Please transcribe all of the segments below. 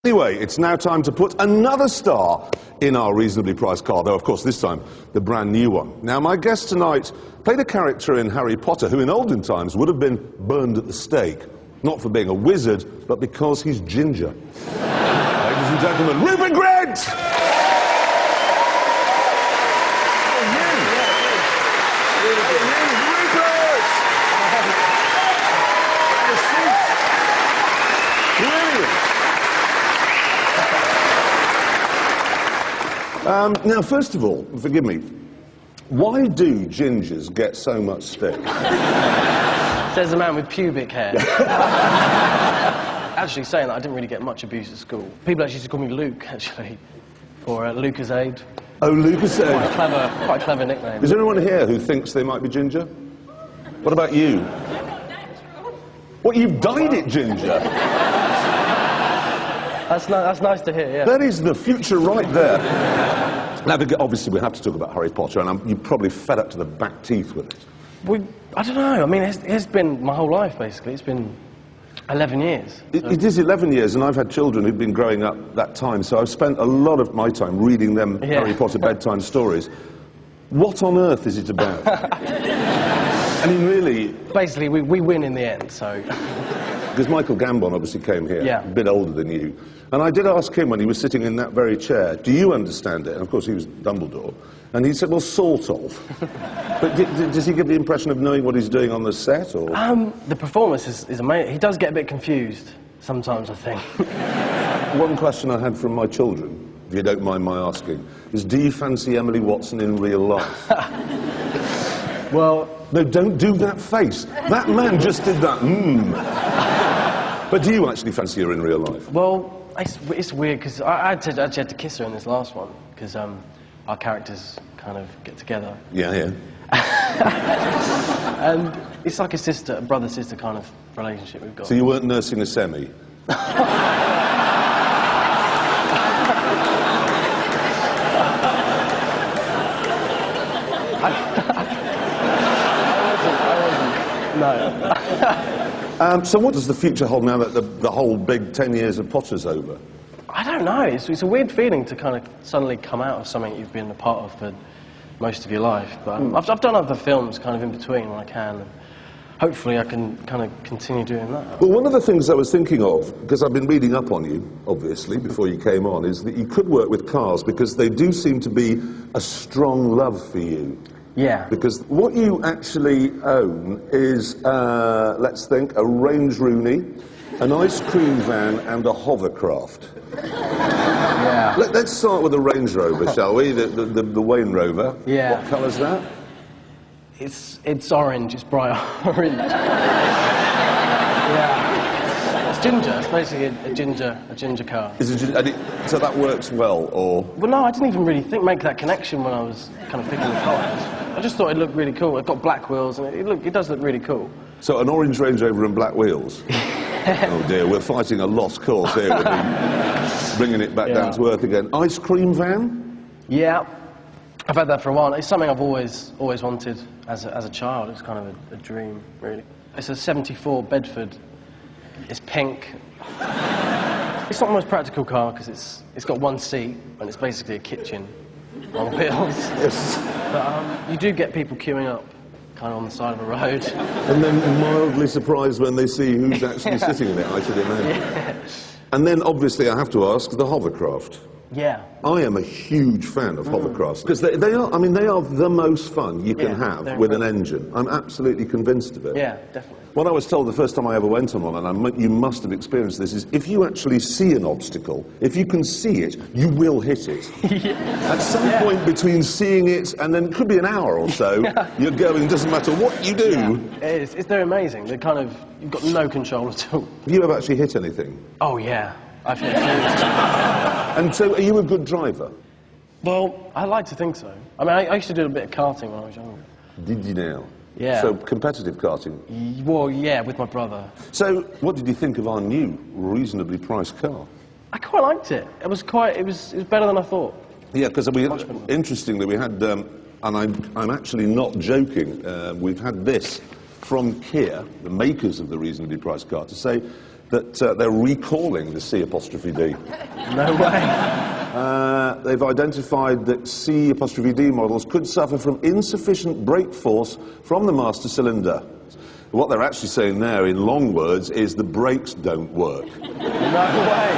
Anyway, it's now time to put another star in our reasonably priced car, though of course this time the brand new one. Now my guest tonight played a character in Harry Potter who in olden times would have been burned at the stake, not for being a wizard, but because he's ginger. Ladies and gentlemen, Rupert Grint! Now, first of all, forgive me, why do gingers get so much stick? Says the man with pubic hair. Actually, saying that, I didn't really get much abuse at school. People actually used to call me Luke, actually, for Lucas Aid. Oh, Lucas Aid. Quite a clever nickname. Is there anyone here who thinks they might be ginger? What about you? What, you've dyed it ginger? That's nice to hear, yeah. That is the future right there. Now, obviously, we have to talk about Harry Potter, and you're probably fed up to the back teeth with it. I don't know. I mean, it's been my whole life, basically. It's been 11 years. It is 11 years, and I've had children who've been growing up that time, so I've spent a lot of my time reading them Harry Potter bedtime stories. What on earth is it about? I mean, really... Basically, we win in the end, so... Because Michael Gambon obviously came here, a bit older than you. And I did ask him when he was sitting in that very chair, do you understand it? And of course he was Dumbledore. And he said, well, sort of. But does he give the impression of knowing what he's doing on the set, or...? The performance is amazing. He does get a bit confused sometimes, I think. One question I had from my children, if you don't mind my asking, is do you fancy Emily Watson in real life? Well... No, don't do that face. That man just did that, But do you actually fancy her in real life? Well, it's weird, because I actually had to kiss her in this last one, because our characters kind of get together. Yeah. And it's like a brother-sister kind of relationship we've got. So you weren't nursing a semi? No. So what does the future hold now that the whole big 10 years of Potter's over? I don't know. It's a weird feeling to kind of suddenly come out of something you've been a part of for most of your life. But I've done other films kind of in between when I can. And hopefully I can kind of continue doing that. Well, one of the things I was thinking of, because I've been reading up on you, obviously, before you came on, is that you could work with cars because they do seem to be a strong love for you. Yeah. Because what you actually own is, let's think, a Range Rooney, an ice cream van, and a hovercraft. Yeah. Let's start with the Range Rover, shall we? The Wayne Rover. Yeah. What colour's that? It's orange. It's bright orange. Yeah. It's ginger. It's basically a ginger car. So that works well, or? Well, no, I didn't even really make that connection when I was kind of picking the cars. I just thought it looked really cool. It got black wheels, and it does look really cool. So an orange Range Rover and black wheels? Oh dear, we're fighting a lost cause here with bringing it back down to earth again. Ice cream van? Yeah, I've had that for a while. It's something I've always wanted as a child. It's kind of a dream, really. It's a 74 Bedford. It's pink. It's not the most practical car because it's got one seat and it's basically a kitchen on wheels. Yes. But you do get people queuing up kind of on the side of the road. And then mildly surprised when they see who's actually sitting in it, I should imagine. Yeah. And then obviously I have to ask, the hovercraft. Yeah. I am a huge fan of hovercrafts because they are the most fun you can have with an engine. I'm absolutely convinced of it. Yeah, definitely. What I was told the first time I ever went on one, and you must have experienced this, is if you actually see an obstacle, if you can see it, you will hit it. At some point between seeing it and then it could be an hour or so, you're going, doesn't matter what you do. Yeah, it is. They're amazing. They're kind of, you've got no control at all. Have you ever actually hit anything? Oh, yeah. I've hit And so, are you a good driver? Well, I like to think so. I mean, I used to do a bit of karting when I was younger. Did you now? Yeah. So, competitive karting? Well, yeah, with my brother. So, what did you think of our new, reasonably priced car? I quite liked it. It was better than I thought. Yeah, because interestingly, we had, and I'm actually not joking, we've had this from Kia, the makers of the reasonably priced car, to say, that they're recalling the C''D. No way. They've identified that C''D models could suffer from insufficient brake force from the master cylinder. What they're actually saying there, in long words, is the brakes don't work. No way.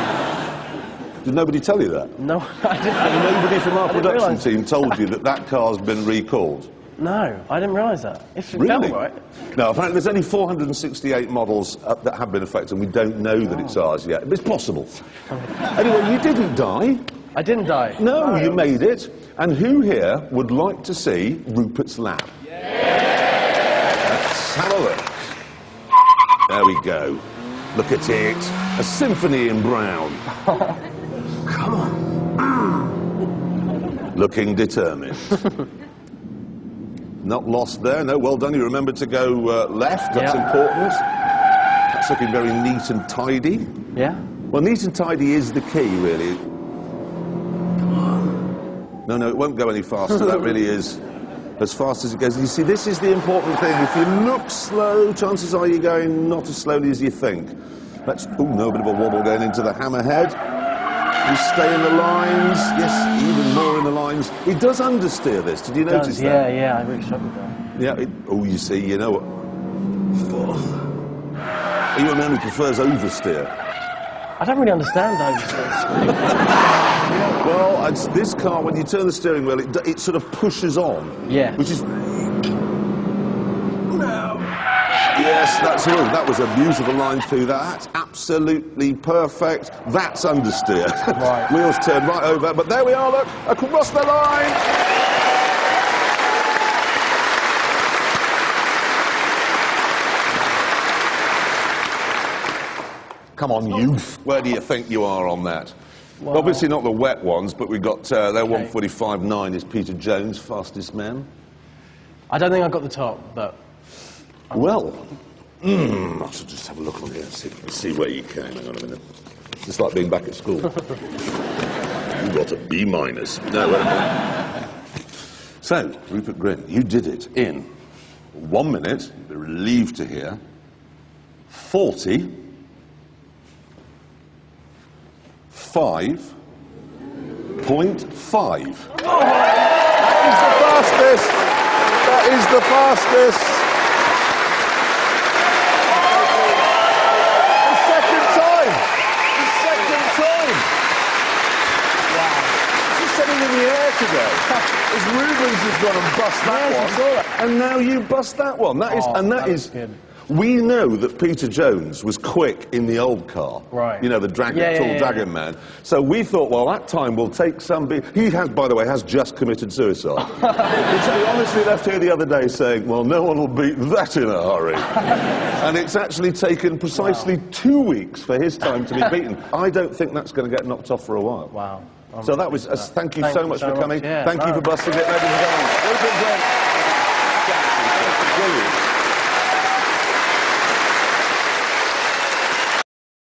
Did nobody tell you that? No, I didn't. Nobody from our production team told you that that car's been recalled? No, I didn't realise that. If it Really? felt right. No, apparently there's only 468 models that have been affected, and we don't know that it's ours yet. But it's possible. Anyway, you didn't die. I didn't die. No, you made it. And who here would like to see Rupert's lab? Yeah. Let's have a look. There we go. Look at it. A symphony in brown. Come on. Looking determined. Not lost there. No, well done. You remembered to go left. That's important. That's looking very neat and tidy. Yeah? Well, neat and tidy is the key, really. No, no, it won't go any faster. That really is as fast as it goes. You see, this is the important thing. If you look slow, chances are you're going not as slowly as you think. That's, oh no, a bit of a wobble going into the hammerhead. You stay in the lines. Yes, even more in the lines. It does understeer this. Did you notice that? Yeah, I really struggled there. Yeah, oh, you see, you know what? Are you a man who prefers oversteer? I don't really understand oversteers. Well, this car, when you turn the steering wheel, it sort of pushes on. Yeah. Which is... Yes, that's all. That was a beautiful line through that. That's absolutely perfect. That's understeer. Right. Wheels turn right over, but there we are, look, across the line. Come on, youth. Where do you think you are on that? Well, obviously not the wet ones, but we got their 1:45.9 is Peter Jones, fastest man. I don't think I got the top, but... Well, I should just have a look on here and see where you came. Hang on a minute. It's just like being back at school. You got a B-. No, wait a minute. So, Rupert Grint, you did it in 1 minute, you'll be relieved to hear, 40, 5.5. Oh, that is the fastest. That is the fastest. The second time. The second time. Wow. This is sitting in the air today. As Rubens has gone and bust that one, and now you bust that one. That is, and that is. Good. We know that Peter Jones was quick in the old car. Right. You know, the dragon, tall dragon man. So we thought, well, that time will take some... He has, by the way, has just committed suicide. He honestly left here the other day saying, well, no one will beat that in a hurry. And it's actually taken precisely 2 weeks for his time to be beaten. I don't think that's going to get knocked off for a while. Wow. So that was... thank you so much for coming. Yeah, thank you for busting it, ladies and gentlemen.